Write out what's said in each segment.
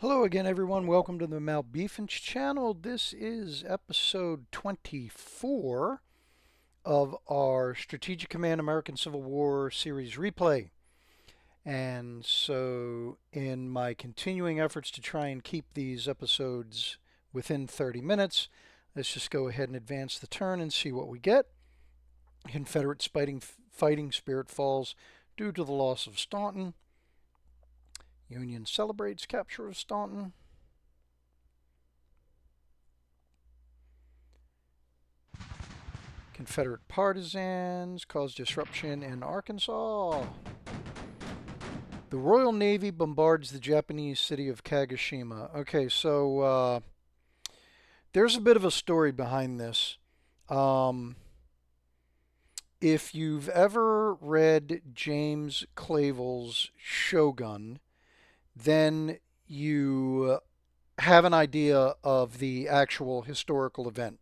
Hello again, everyone. Welcome to the Malbeefance channel. This is episode 24 of our Strategic Command American Civil War series replay. And so, in my continuing efforts to try and keep these episodes within 30 minutes, let's just go ahead and advance the turn and see what we get. Confederate fighting spirit falls due to the loss of Staunton. Union celebrates capture of Staunton. Confederate partisans cause disruption in Arkansas. The Royal Navy bombards the Japanese city of Kagoshima. Okay, so there's a bit of a story behind this. If you've ever read James Clavell's Shogun, then you have an idea of the actual historical event.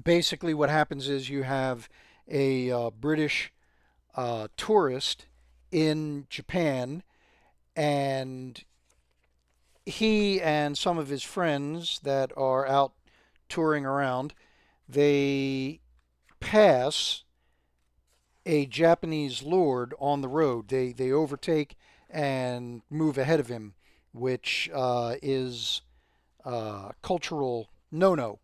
Basically, what happens is you have a British tourist in Japan, and he and some of his friends that are out touring around, they pass a Japanese lord on the road. They overtake and move ahead of him, which is cultural no-no.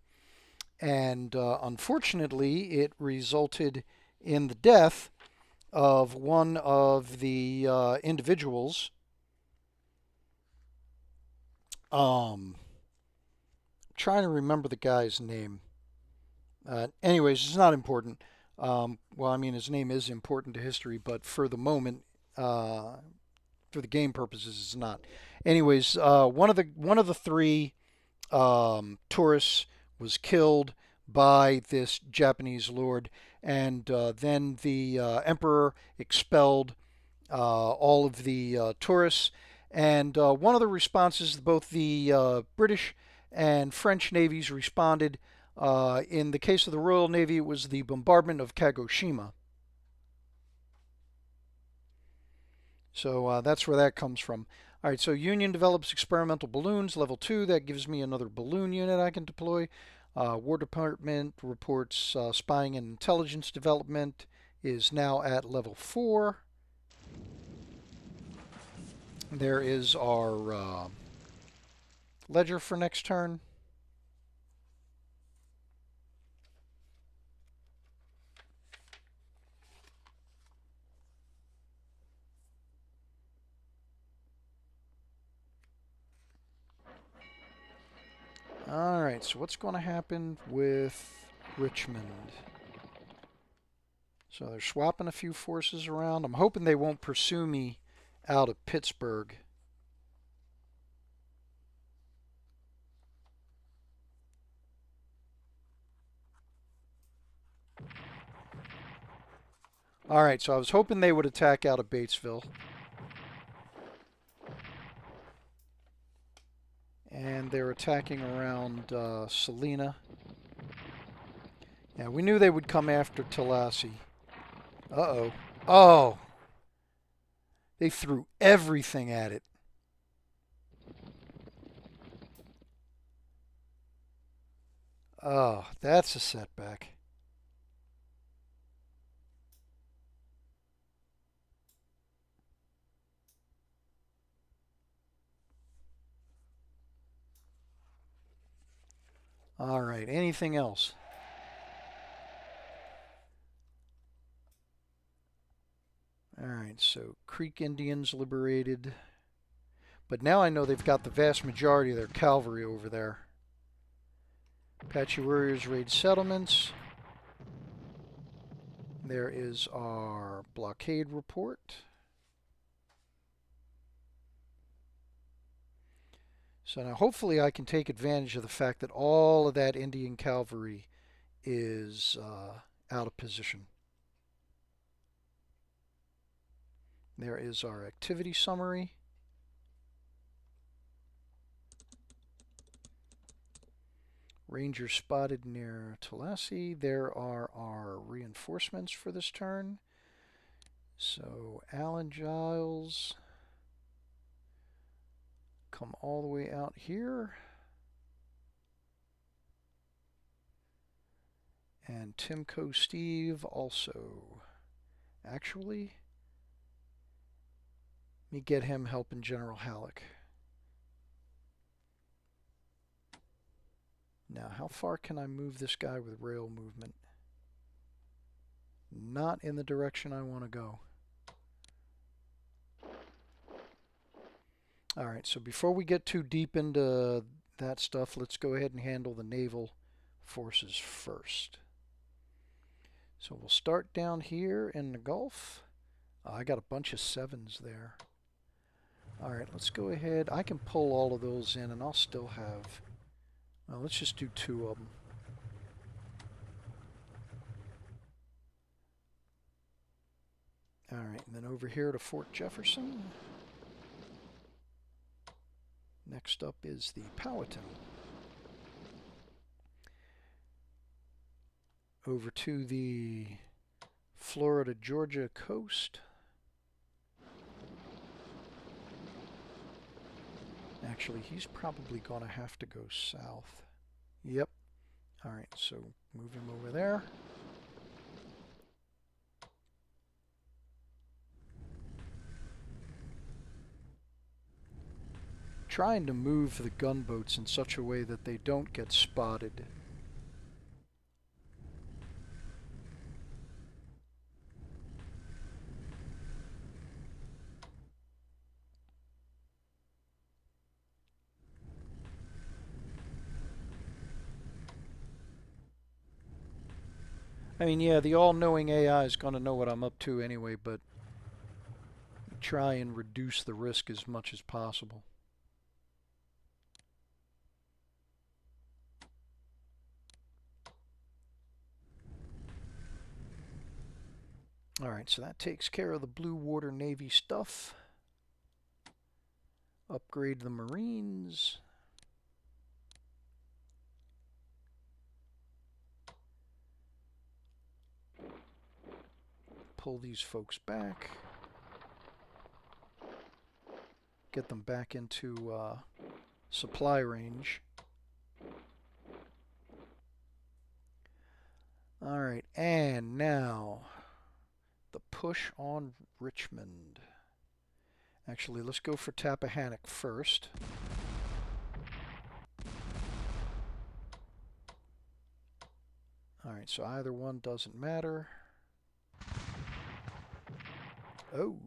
And unfortunately, it resulted in the death of one of the individuals. Trying to remember the guy's name. Anyways, it's not important. Well, I mean, his name is important to history, but for the moment, for the game purposes, it's not. Anyways, one of the three tourists was killed by this Japanese lord, and then the emperor expelled all of the tourists. And one of the responses, both the British and French navies responded. In the case of the Royal Navy, it was the bombardment of Kagoshima. So that's where that comes from. All right, so Union develops experimental balloons, level 2. That gives me another balloon unit I can deploy. War Department reports spying and intelligence development is now at level 4. There is our ledger for next turn. All right, so what's going to happen with Richmond? So they're swapping a few forces around. I'm hoping they won't pursue me out of Pittsburgh. All right, so I was hoping they would attack out of Batesville. And they're attacking around Salina. Yeah, we knew they would come after Tallahassee. Uh-oh. Oh! They threw everything at it. Oh, that's a setback. All right, anything else? All right, so Creek Indians liberated. But now I know they've got the vast majority of their cavalry over there. Apache warriors raid settlements. There is our blockade report. So now hopefully I can take advantage of the fact that all of that Indian cavalry is out of position. There is our activity summary. Rangers spotted near Tallahassee. There are our reinforcements for this turn. So Alan Giles, come all the way out here. And Timco Steve also. Actually, let me get him helping General Halleck. Now, how far can I move this guy with rail movement? Not in the direction I want to go. Alright, so before we get too deep into that stuff, let's go ahead and handle the naval forces first. So we'll start down here in the Gulf. I got a bunch of 7s there. Alright, let's go ahead. I can pull all of those in and I'll still have... Well, let's just do 2 of them. Alright, and then over here to Fort Jefferson. Next up is the Powhatan. Over to the Florida-Georgia coast. Actually, he's probably going to have to go south. Yep. Alright, so move him over there. Trying to move the gunboats in such a way that they don't get spotted. I mean, yeah, the all-knowing AI is going to know what I'm up to anyway, but try and reduce the risk as much as possible. Alright, so that takes care of the Blue Water Navy stuff. Upgrade the Marines. Pull these folks back. Get them back into supply range. Alright, and now the push on Richmond. Actually, let's go for Tappahannock first. Alright, so either one doesn't matter. Oh.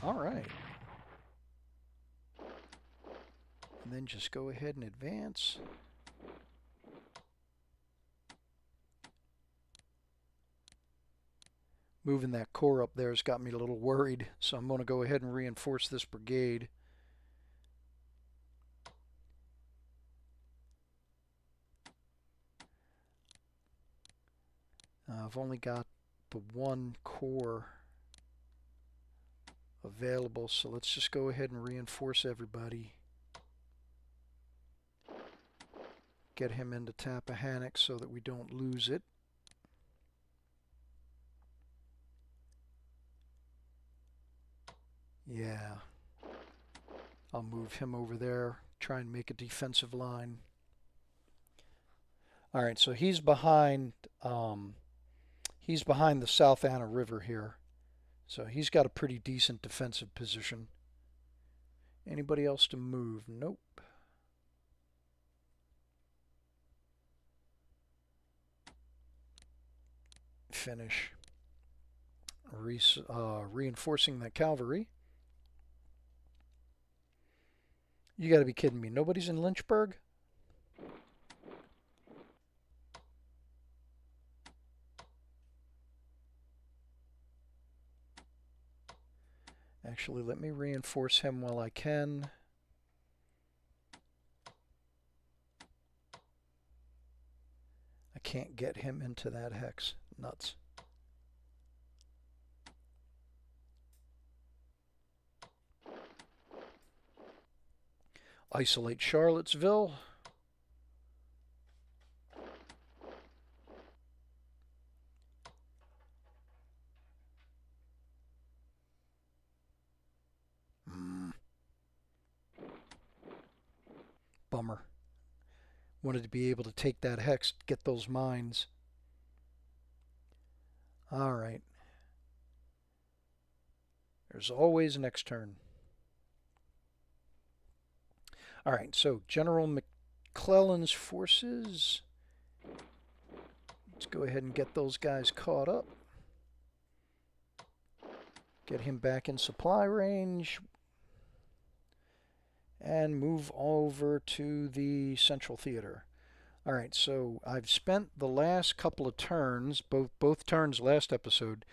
Alright. And then just go ahead and advance. Moving that corps up there has got me a little worried, so I'm going to go ahead and reinforce this brigade. I've only got the 1 corps available, so let's just go ahead and reinforce everybody. Get him into Tappahannock so that we don't lose it. Yeah. I'll move him over there, try and make a defensive line. Alright, so he's behind the South Anna River here. So he's got a pretty decent defensive position. Anybody else to move? Nope. Finish reinforcing that cavalry. You got to be kidding me. Nobody's in Lynchburg? Actually, let me reinforce him while I can. I can't get him into that hex. Nuts. Isolate Charlottesville. bummer. Wanted to be able to take that hex, get those mines. All right. There's always next turn. All right, so General McClellan's forces. Let's go ahead and get those guys caught up. Get him back in supply range. And move over to the Central Theater. All right, so I've spent the last couple of turns, both turns last episode,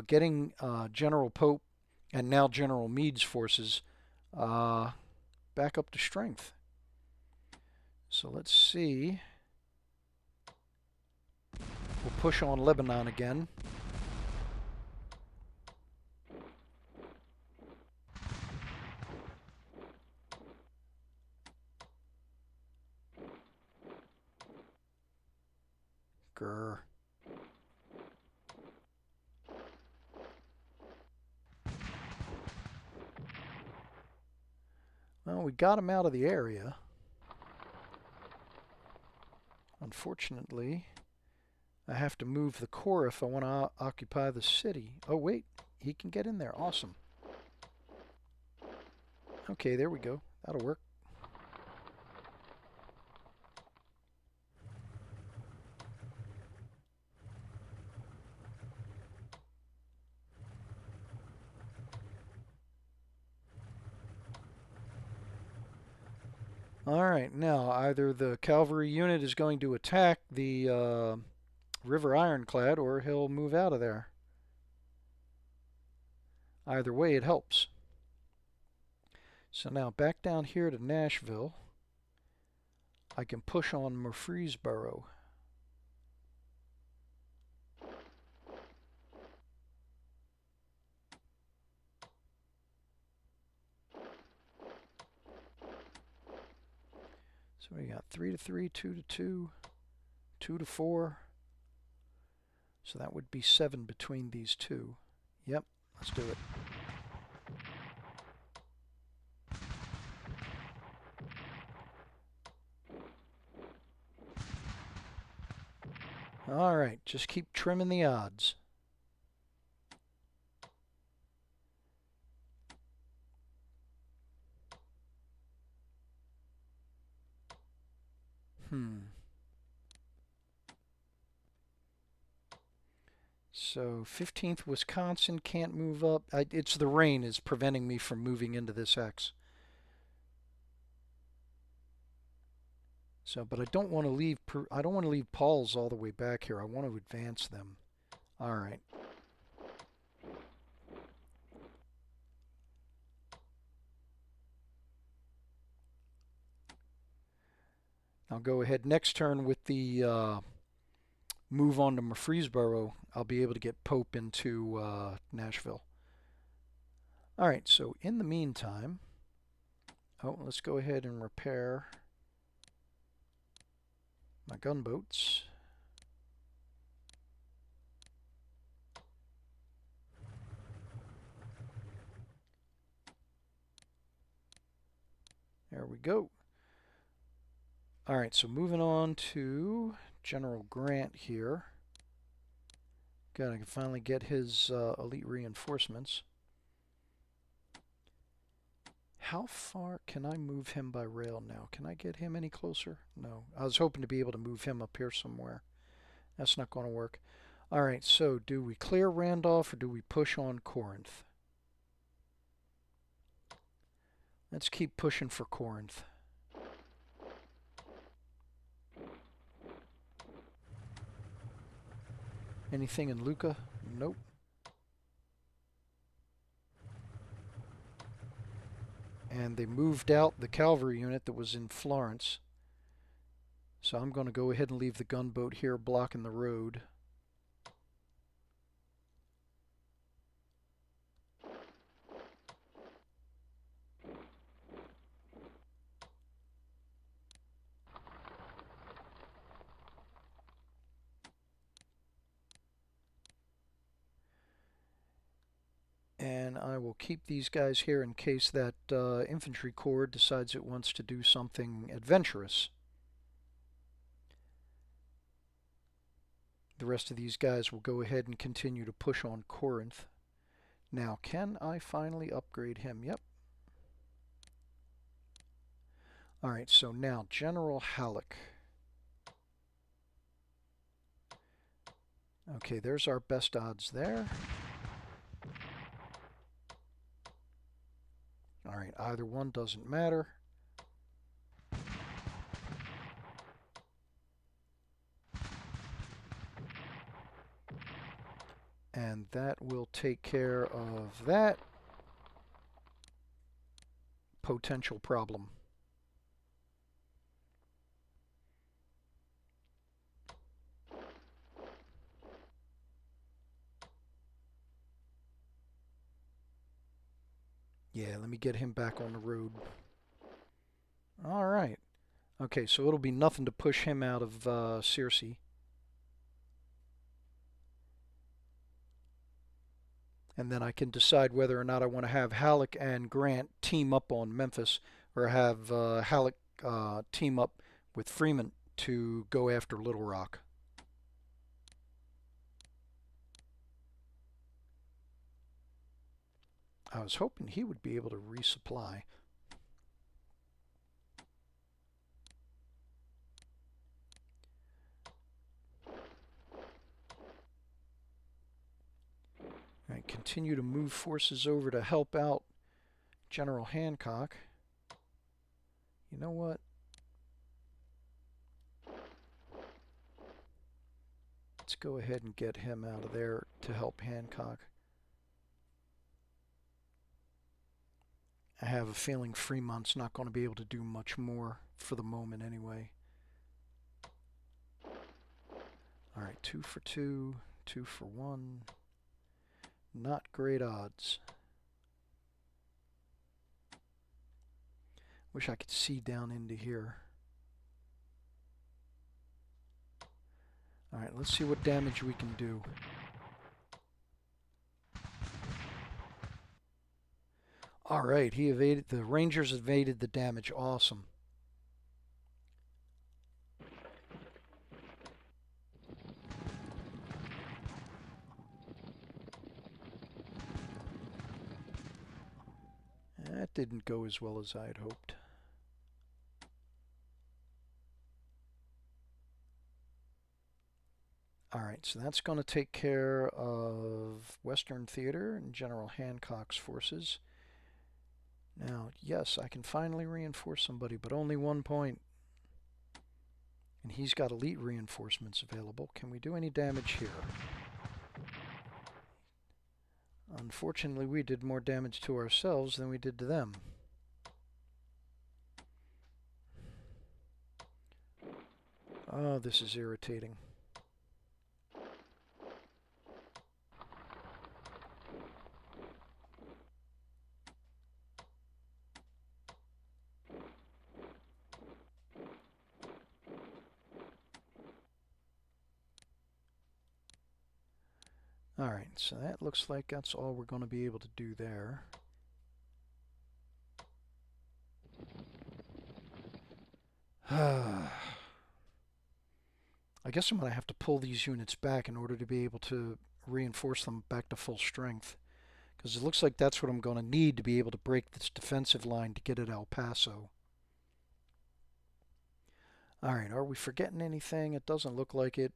getting General Pope and now General Meade's forces back up to strength. So let's see. We'll push on Lebanon again. Grr. Well, we got him out of the area. Unfortunately, I have to move the corps if I want to occupy the city. Oh, wait. He can get in there. Awesome. Okay, there we go. That'll work. Alright, now either the cavalry unit is going to attack the river ironclad or he'll move out of there. Either way, it helps. So now back down here to Nashville. I can push on Murfreesboro. So we got 3 to 3, 2 to 2, 2 to 4. So that would be 7 between these two. Yep, let's do it. All right, just keep trimming the odds. So 15th Wisconsin can't move up. It's the rain is preventing me from moving into this X. So, but I don't want to leave. I don't want to leave Paul's all the way back here. I want to advance them. All right. I'll go ahead next turn with the move on to Murfreesboro. I'll be able to get Pope into Nashville. All right. So in the meantime, let's go ahead and repair my gunboats. There we go. All right, so moving on to General Grant here. Gotta finally get his elite reinforcements. How far can I move him by rail now? Can I get him any closer? No. I was hoping to be able to move him up here somewhere. That's not going to work. All right, so do we clear Randolph or do we push on Corinth? Let's keep pushing for Corinth. Anything in Lucca? Nope. And they moved out the cavalry unit that was in Florence. So I'm going to go ahead and leave the gunboat here blocking the road. And I will we'll keep these guys here in case that infantry corps decides it wants to do something adventurous. The rest of these guys will go ahead and continue to push on Corinth. Now, can I finally upgrade him? Yep. Alright, so now General Halleck. Okay, there's our best odds there. Alright, either one doesn't matter. And that will take care of that potential problem. Yeah, let me get him back on the road. Alright. Okay, so it'll be nothing to push him out of Searcy. And then I can decide whether or not I want to have Halleck and Grant team up on Memphis, or have Halleck team up with Freeman to go after Little Rock. I was hoping he would be able to resupply. Alright, continue to move forces over to help out General Hancock. You know what? Let's go ahead and get him out of there to help Hancock. I have a feeling Fremont's not going to be able to do much more for the moment anyway. Alright, 2 for 2, 2 for 1. Not great odds. Wish I could see down into here. Alright, let's see what damage we can do. Alright, he evaded, the Rangers evaded the damage. Awesome. That didn't go as well as I had hoped. Alright, so that's going to take care of Western Theater and General Hancock's forces. Now, yes, I can finally reinforce somebody, but only 1 point. And he's got elite reinforcements available. Can we do any damage here? Unfortunately, we did more damage to ourselves than we did to them. Oh, this is irritating. Alright, so that looks like that's all we're going to be able to do there. I guess I'm going to have to pull these units back in order to be able to reinforce them back to full strength. Because it looks like that's what I'm going to need to be able to break this defensive line to get at El Paso. Alright, are we forgetting anything? It doesn't look like it.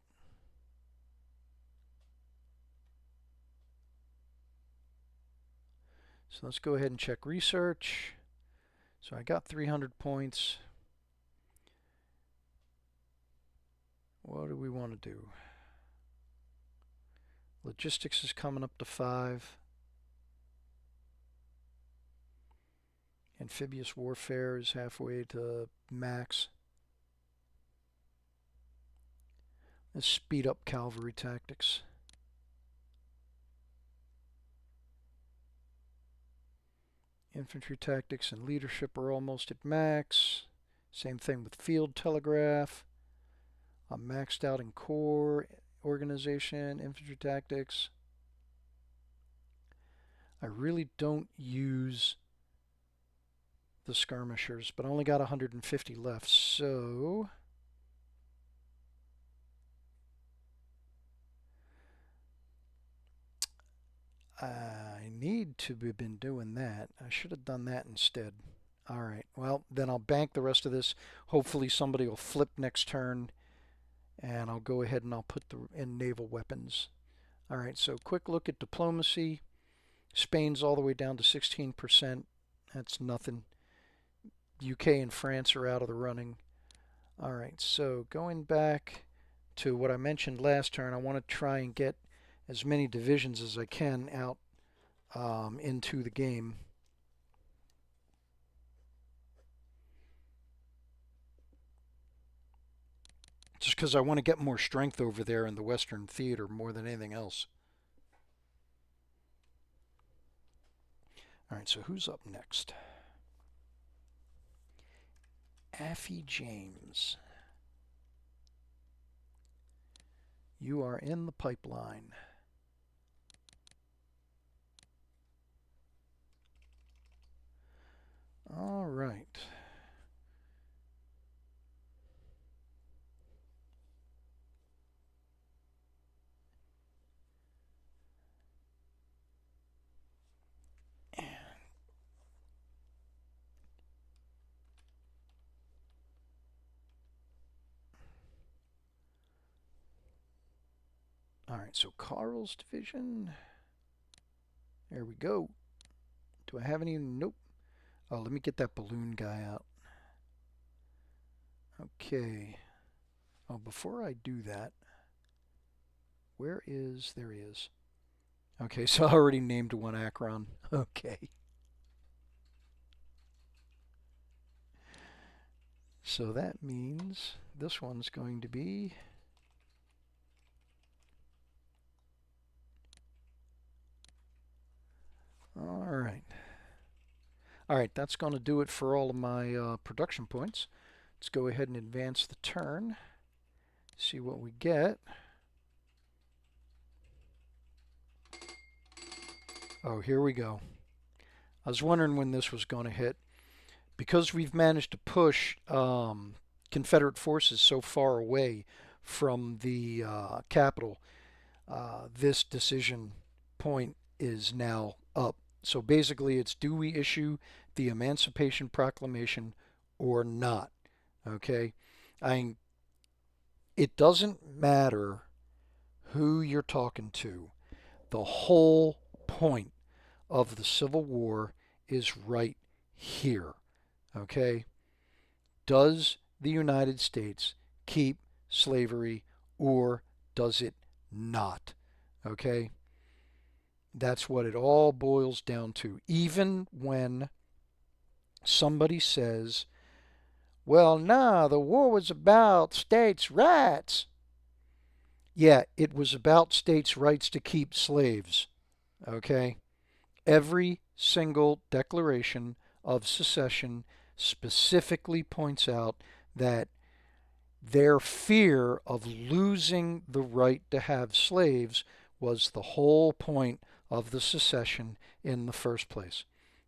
So let's go ahead and check research. So I got 300 points. What do we want to do? Logistics is coming up to 5. Amphibious warfare is halfway to max. Let's speed up cavalry tactics. Infantry tactics and leadership are almost at max. Same thing with field telegraph. I'm maxed out in corps organization, infantry tactics. I really don't use the skirmishers, but I only got 150 left, so I need to have been doing that. I should have done that instead. All right, well, then I'll bank the rest of this. Hopefully somebody will flip next turn, and I'll go ahead and I'll put in naval weapons. All right, so quick look at diplomacy. Spain's all the way down to 16%. That's nothing. UK and France are out of the running. All right, so going back to what I mentioned last turn, I want to try and get as many divisions as I can out into the game. Just because I want to get more strength over there in the Western Theater more than anything else. All right, so who's up next? Affy James. You are in the pipeline. All right. All right, so Carl's division. There we go. Do I have any? Nope. Oh, let me get that balloon guy out. Okay. Oh, before I do that, there he is. Okay, so I already named one Akron. Okay. So that means this one's going to be all right. All right, that's going to do it for all of my production points. Let's go ahead and advance the turn. See what we get. Oh, here we go. I was wondering when this was going to hit. Because we've managed to push Confederate forces so far away from the capital, this decision point is now up. So basically, it's do we issue the Emancipation Proclamation or not? Okay, it doesn't matter who you're talking to. The whole point of the Civil War is right here. Okay? Does the United States keep slavery or does it not? Okay? That's what it all boils down to. Even when somebody says, well, nah, the war was about states' rights. Yeah, it was about states' rights to keep slaves. Okay? Every single declaration of secession specifically points out that their fear of losing the right to have slaves was the whole point of the secession in the first place.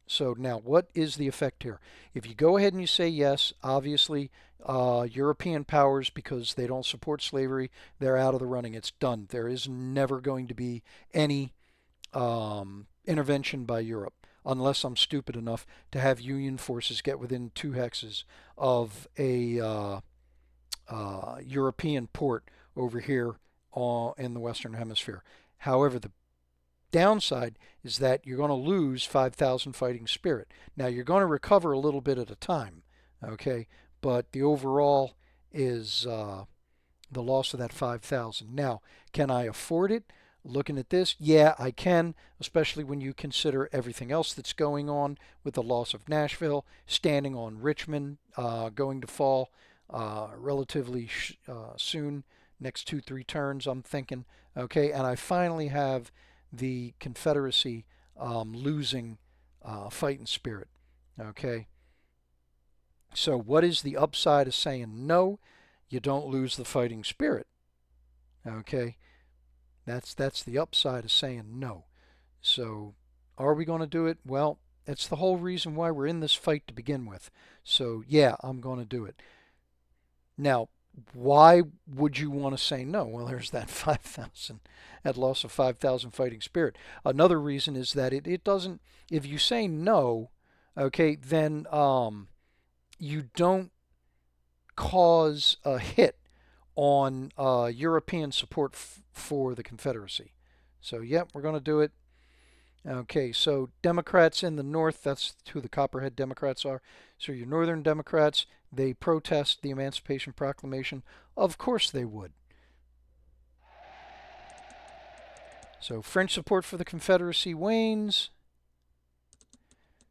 So now, what is the effect here? If you go ahead and you say yes, obviously, European powers, because they don't support slavery, they're out of the running. It's done. There is never going to be any intervention by Europe, unless I'm stupid enough to have Union forces get within 2 hexes of a European port over here in the Western Hemisphere. However, the downside is that you're going to lose 5,000 fighting spirit. Now, you're going to recover a little bit at a time, okay? But the overall is the loss of that 5,000. Now, can I afford it? Looking at this, yeah, I can, especially when you consider everything else that's going on with the loss of Nashville, standing on Richmond, going to fall relatively soon, next 2-3 turns, I'm thinking. Okay, and I finally have the Confederacy losing fighting spirit. Okay, so what is the upside of saying no? You don't lose the fighting spirit. Okay, that's the upside of saying no. So Are we going to do it? Well, it's the whole reason why we're in this fight to begin with. So, yeah, I'm going to do it. Now, why would you want to say no? Well, there's that 5,000, that loss of 5,000 fighting spirit. Another reason is that it doesn't, if you say no, okay, then you don't cause a hit on European support for the Confederacy. So, yep, we're going to do it. Okay, so Democrats in the North, that's who the Copperhead Democrats are. So your Northern Democrats, they protest the Emancipation Proclamation. Of course they would. So French support for the Confederacy wanes.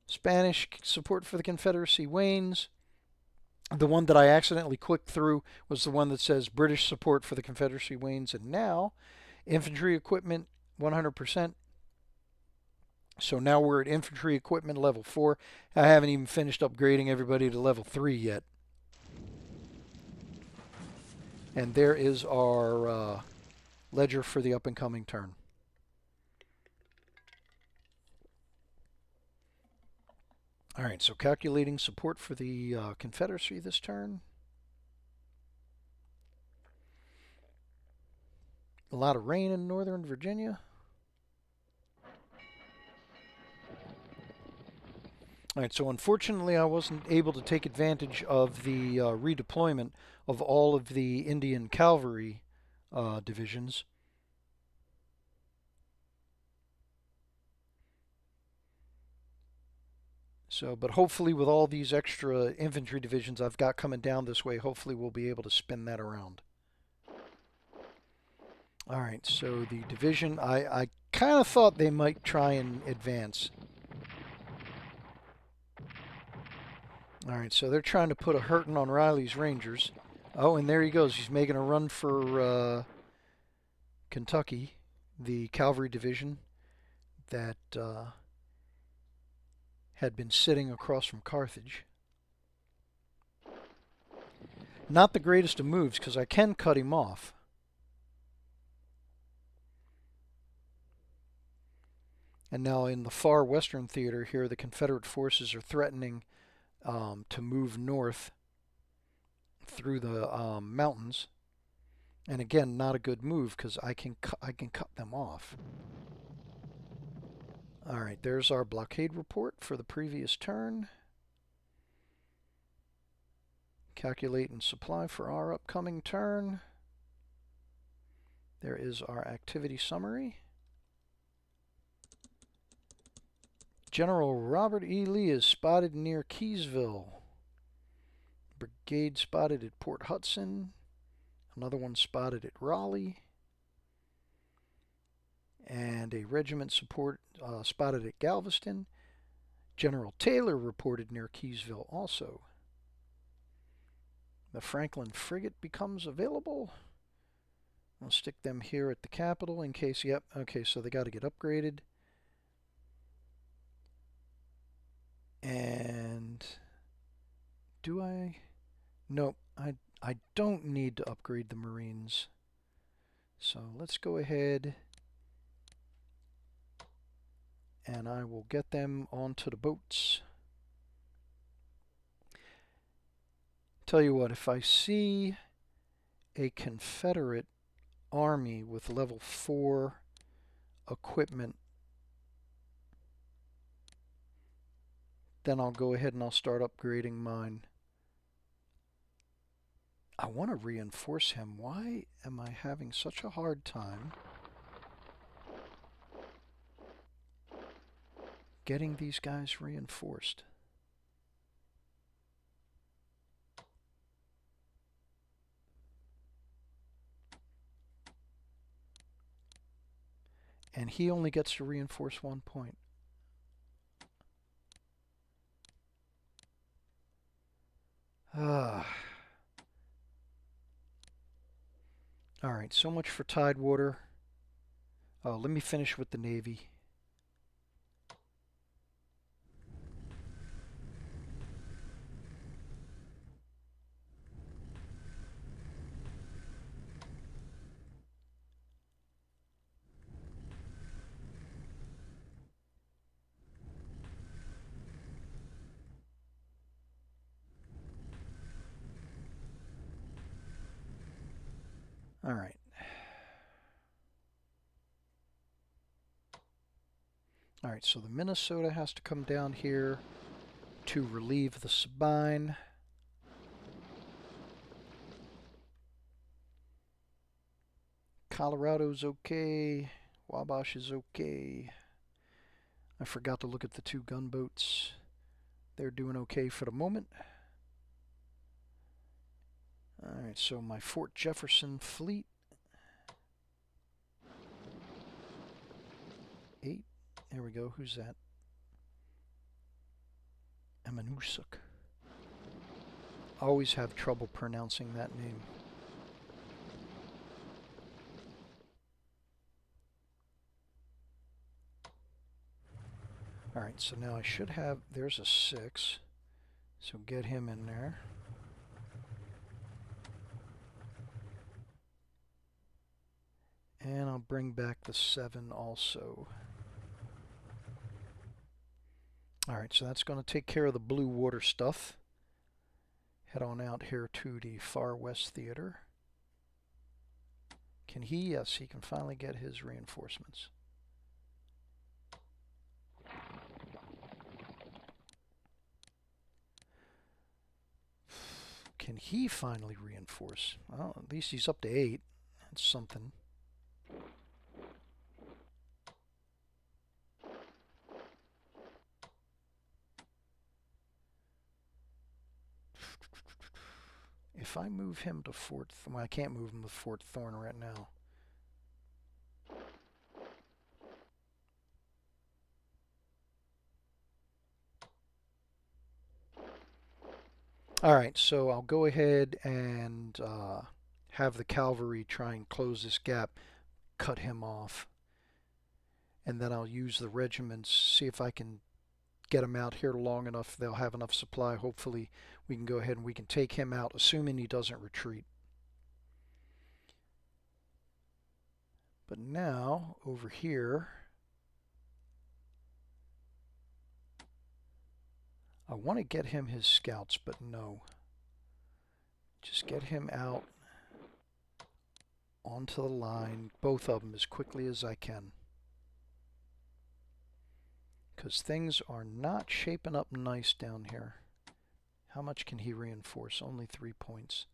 Spanish support for the Confederacy wanes. The one that I accidentally clicked through was the one that says British support for the Confederacy wanes. And now, infantry equipment, 100%. So now we're at infantry equipment level 4. I haven't even finished upgrading everybody to level 3 yet. And there is our ledger for the up and coming turn. All right, so calculating support for the Confederacy this turn. A lot of rain in Northern Virginia. All right, so unfortunately I wasn't able to take advantage of the redeployment of all of the Indian cavalry divisions. So, but hopefully with all these extra infantry divisions I've got coming down this way, hopefully we'll be able to spin that around. All right, so the division, I kind of thought they might try and advance. All right, so they're trying to put a hurting on Riley's Rangers. Oh, and there he goes. He's making a run for Kentucky, the cavalry division that had been sitting across from Carthage. Not the greatest of moves, because I can cut him off. And now in the far western theater here, the Confederate forces are threatening to move north through the mountains. And again, not a good move because I can cut them off. All right, there's our blockade report for the previous turn. Calculate and supply for our upcoming turn. There is our activity summary. General Robert E. Lee is spotted near Keysville. Brigade spotted at Port Hudson. Another one spotted at Raleigh. And a regiment support spotted at Galveston. General Taylor reported near Keysville also. The Franklin frigate becomes available. I'll stick them here at the capital in case, yep, okay, so they got to get upgraded. And do I? Nope, I don't need to upgrade the Marines. So let's go ahead and I will get them onto the boats. Tell you what, if I see a Confederate army with level 4 equipment, then I'll go ahead and I'll start upgrading mine. I want to reinforce him. Why am I having such a hard time getting these guys reinforced? And he only gets to reinforce 1 point. Alright, so much for Tidewater. Let me finish with the Navy. All right. All right, so the Minnesota has to come down here to relieve the Sabine. Colorado's okay. Wabash is okay. I forgot to look at the two gunboats. They're doing okay for the moment. Alright, so my Fort Jefferson fleet. 8. There we go. Who's that? Amenusuk. Always have trouble pronouncing that name. Alright, so now I should have... There's a 6. So get him in there. And I'll bring back the 7 also. Alright, so that's going to take care of the blue water stuff. Head on out here to the Far West Theater. Can he? Yes, he can finally get his reinforcements. Can he finally reinforce? Well, at least he's up to 8. That's something. If I move him to Fort... Well, I can't move him to Fort Thorn right now. Alright, so I'll go ahead and have the cavalry try and close this gap, cut him off. And then I'll use the regiments, see if I can get them out here long enough. They'll have enough supply. Hopefully we can go ahead and we can take him out, assuming he doesn't retreat. But now, over here, I want to get him his scouts, but no. Just get him out onto the line, both of them, as quickly as I can. Because things are not shaping up nice down here. How much can he reinforce? Only 3 points.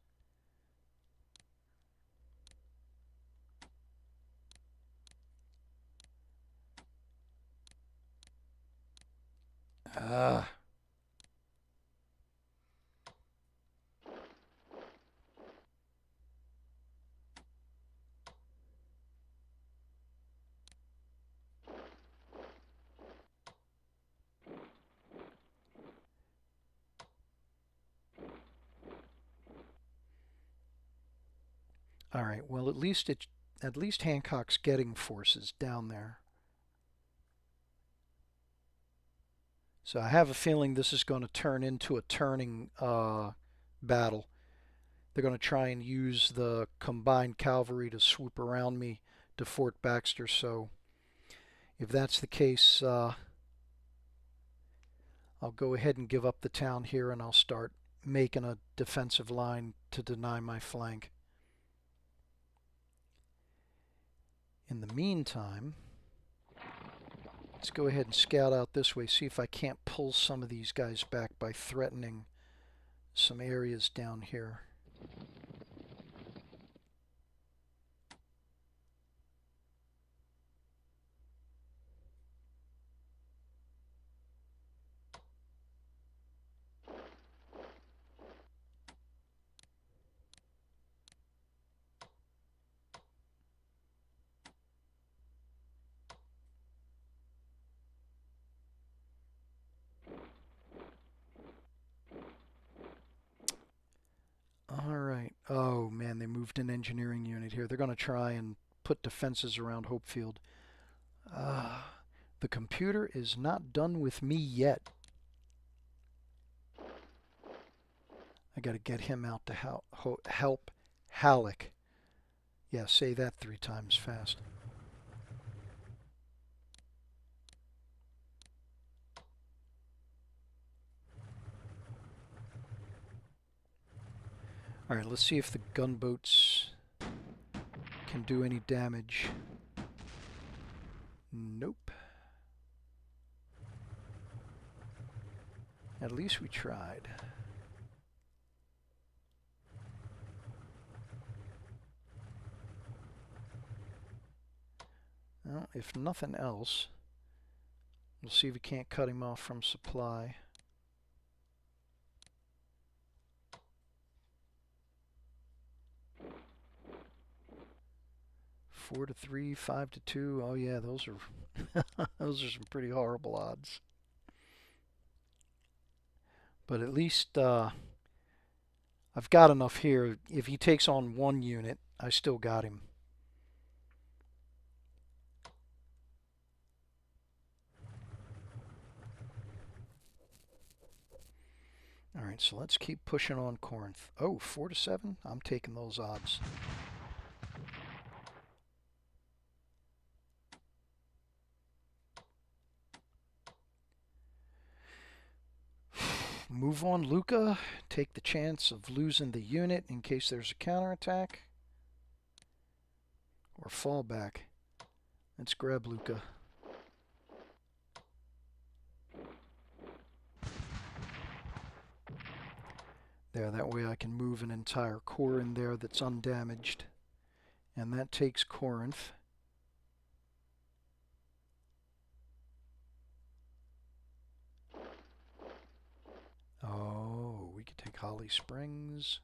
Ah. All right. Well, at least Hancock's getting forces down there. So I have a feeling this is going to turn into a turning battle. They're going to try and use the combined cavalry to swoop around me to Fort Baxter. So if that's the case, I'll go ahead and give up the town here and I'll start making a defensive line to deny my flank. In the meantime, let's go ahead and scout out this way, see if I can't pull some of these guys back by threatening some areas down here. Alright. Oh man, they moved an engineering unit here. They're going to try and put defenses around Hopefield. The computer is not done with me yet. I got to get him out to help Halleck. Yeah, say that 3 times fast. Alright, let's see if the gunboats can do any damage. Nope. At least we tried. Well, if nothing else, we'll see if we can't cut him off from supply. Four to 3, 5 to 2. Oh yeah, those are those are some pretty horrible odds. But at least I've got enough here. If he takes on one unit, I still got him. All right, so let's keep pushing on Corinth. Oh, 4 to 7? I'm taking those odds. Move on Lucca. Take the chance of losing the unit in case there's a counterattack. Or fall back. Let's grab Lucca. There, that way I can move an entire corps in there that's undamaged. And that takes Corinth. Oh, we could take Holly Springs.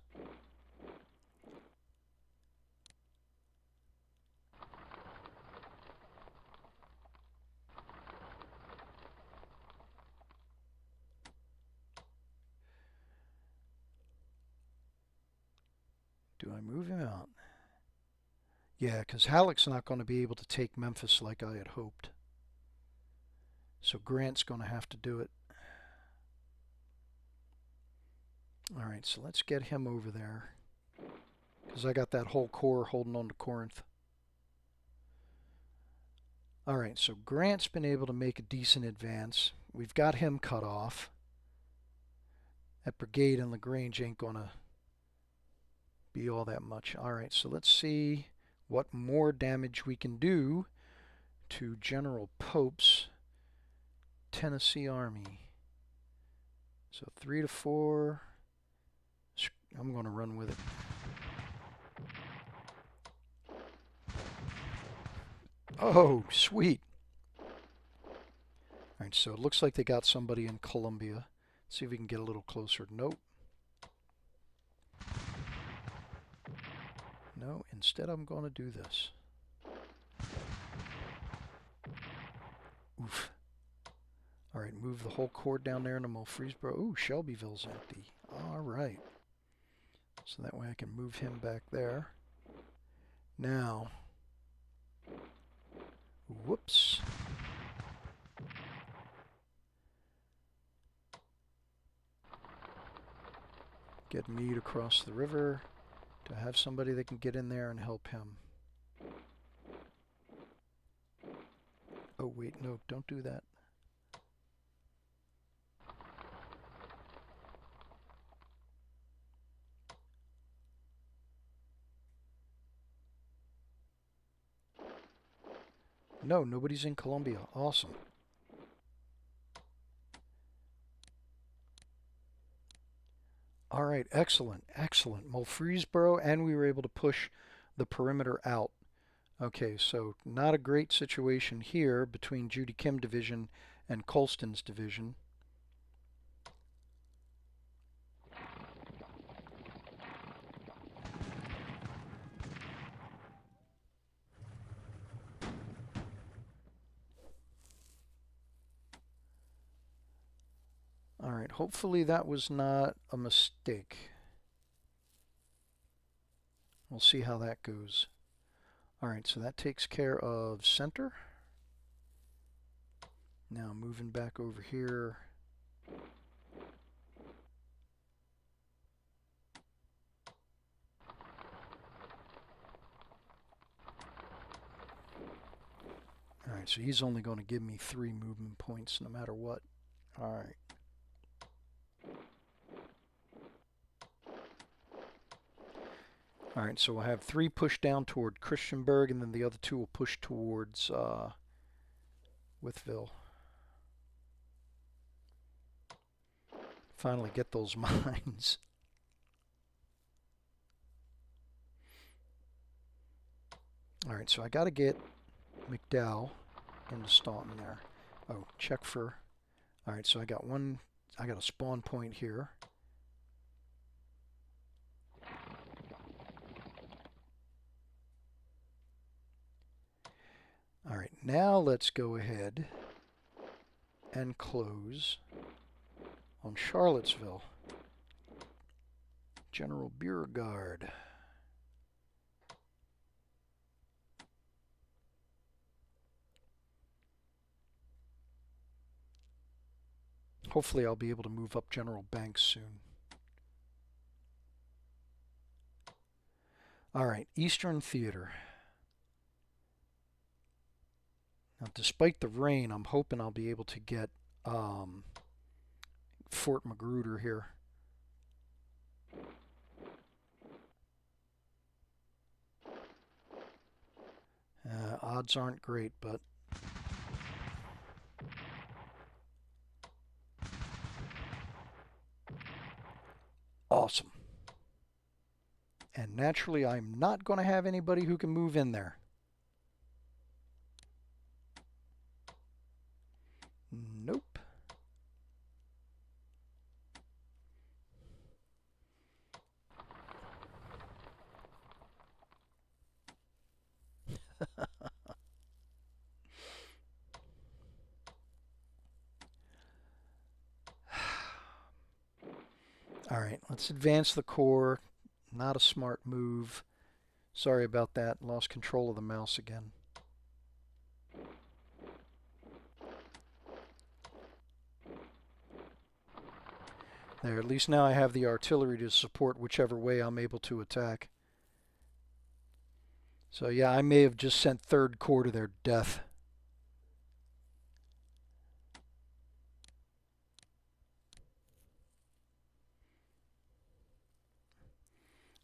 Do I move him out? Yeah, because Halleck's not going to be able to take Memphis like I had hoped. So Grant's going to have to do it. Alright, so let's get him over there. Because I got that whole corps holding on to Corinth. Alright, so Grant's been able to make a decent advance. We've got him cut off. That brigade in LaGrange ain't going to be all that much. Alright, so let's see what more damage we can do to General Pope's Tennessee Army. So 3 to 4. I'm going to run with it. Oh, sweet. Alright, so it looks like they got somebody in Columbia. See if we can get a little closer. Nope. No, instead I'm going to do this. Oof. Alright, move the whole corps down there into Murfreesboro. Ooh, Shelbyville's empty. Alright. So that way I can move him back there. Now, whoops. Get Meade across the river to have somebody that can get in there and help him. Oh wait, no, don't do that. No, nobody's in Columbia. Awesome. All right, excellent, excellent. Murfreesboro, and we were able to push the perimeter out. Okay, so not a great situation here between Judy Kim Division and Colston's division. All right, hopefully that was not a mistake. We'll see how that goes. All right, so that takes care of center. Now moving back over here. All right, so he's only going to give me 3 movement points no matter what. All right. All right, so we'll have 3 push down toward Christiansburg, and then the other 2 will push towards Withville. Finally get those mines. All right, so I got to get McDowell into Staunton there. Oh, check for... All right, so I got a spawn point here. All right, now let's go ahead and close on Charlottesville. General Beauregard. Hopefully I'll be able to move up General Banks soon. All right, Eastern Theater. Now, despite the rain, I'm hoping I'll be able to get Fort Magruder here. Odds aren't great, but awesome. And naturally, I'm not going to have anybody who can move in there. Nope. All right, let's advance the core. Not a smart move. Sorry about that. Lost control of the mouse again. There, at least now I have the artillery to support whichever way I'm able to attack. So yeah, I may have just sent 3rd Corps to their death.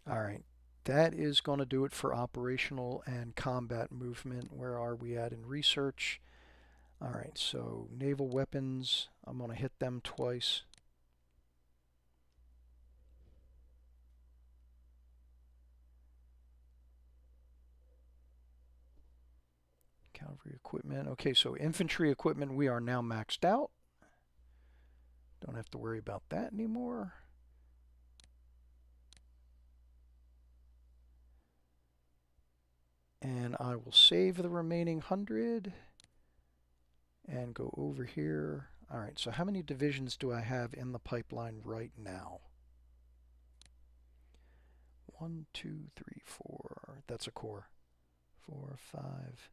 All right, that is going to do it for operational and combat movement. Where are we at in research? All right, so naval weapons, I'm going to hit them twice. Cavalry equipment. Okay, so infantry equipment, we are now maxed out. Don't have to worry about that anymore. And I will save the remaining 100 and go over here. All right, so how many divisions do I have in the pipeline right now? 1, 2, 3, 4. That's a corps. 4, 5.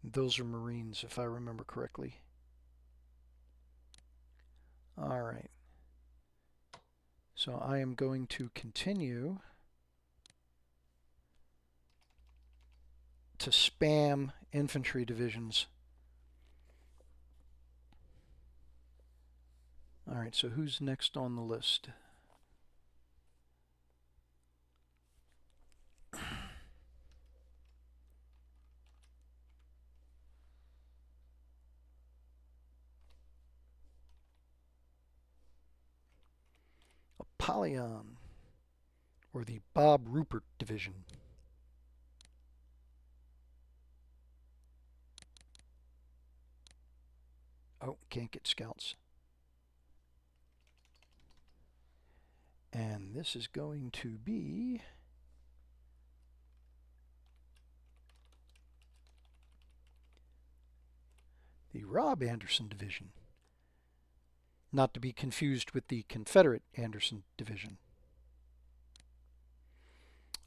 Those are Marines, if I remember correctly. All right. So I am going to continue to spam infantry divisions. All right, so who's next on the list? Apollyon, or the Bob Rupert Division. Oh, can't get scouts. And this is going to be the Rob Anderson Division. Not to be confused with the Confederate Anderson Division.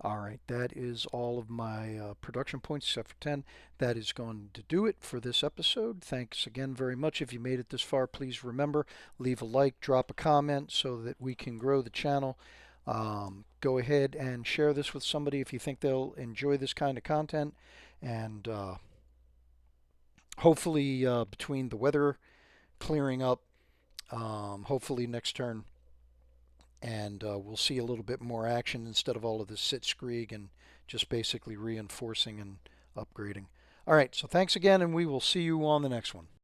All right, that is all of my production points except for 10. That is going to do it for this episode. Thanks again very much. If you made it this far, please remember, leave a like, drop a comment so that we can grow the channel. Go ahead and share this with somebody if you think they'll enjoy this kind of content. And hopefully between the weather clearing up, hopefully next turn and we'll see a little bit more action instead of all of this sit Skrieg and just basically reinforcing and upgrading. All right, so thanks again, and we will see you on the next one.